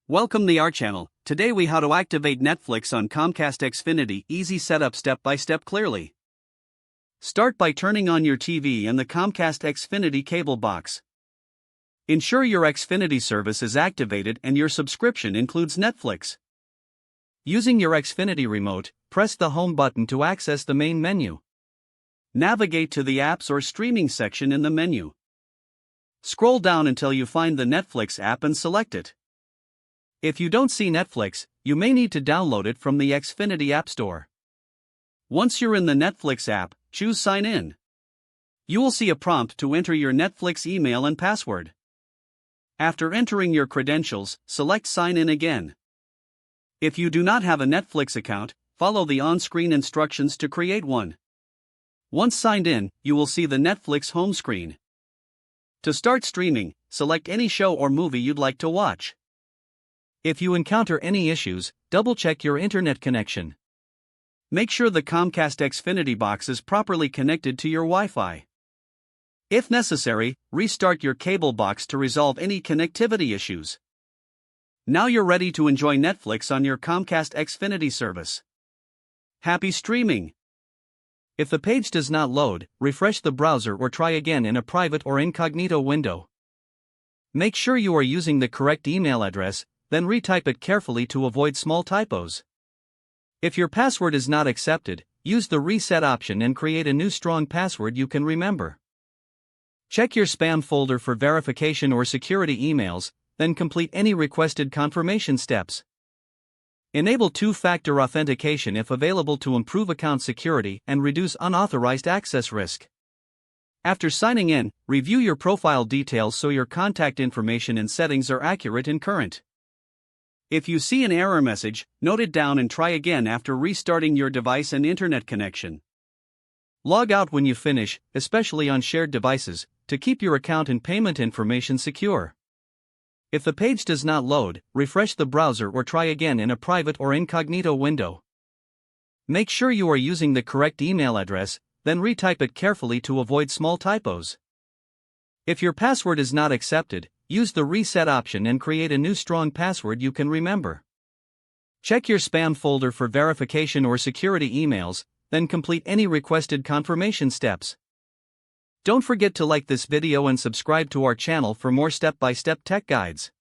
Welcome to our channel. Today we how to activate Netflix on Comcast Xfinity. Easy setup step by step clearly. Start by turning on your TV and the Comcast Xfinity cable box. Ensure your Xfinity service is activated and your subscription includes Netflix. Using your Xfinity remote, press the home button to access the main menu. Navigate to the apps or streaming section in the menu. Scroll down until you find the Netflix app and select it. If you don't see Netflix, you may need to download it from the Xfinity App Store. Once you're in the Netflix app, choose Sign In. You will see a prompt to enter your Netflix email and password. After entering your credentials, select Sign In again. If you do not have a Netflix account, follow the on-screen instructions to create one. Once signed in, you will see the Netflix home screen. To start streaming, select any show or movie you'd like to watch. If you encounter any issues, double-check your internet connection. Make sure the Comcast Xfinity box is properly connected to your Wi-Fi. If necessary, restart your cable box to resolve any connectivity issues. Now you're ready to enjoy Netflix on your Comcast Xfinity service. Happy streaming! If the page does not load, refresh the browser or try again in a private or incognito window. Make sure you are using the correct email address, then retype it carefully to avoid small typos. If your password is not accepted, use the reset option and create a new strong password you can remember. Check your spam folder for verification or security emails, then complete any requested confirmation steps. Enable two-factor authentication if available to improve account security and reduce unauthorized access risk. After signing in, review your profile details so your contact information and settings are accurate and current. If you see an error message, note it down and try again after restarting your device and internet connection. Log out when you finish, especially on shared devices, to keep your account and payment information secure. If the page does not load, refresh the browser or try again in a private or incognito window. Make sure you are using the correct email address, then retype it carefully to avoid small typos. If your password is not accepted, use the reset option and create a new strong password you can remember. Check your spam folder for verification or security emails, then complete any requested confirmation steps. Don't forget to like this video and subscribe to our channel for more step-by-step tech guides.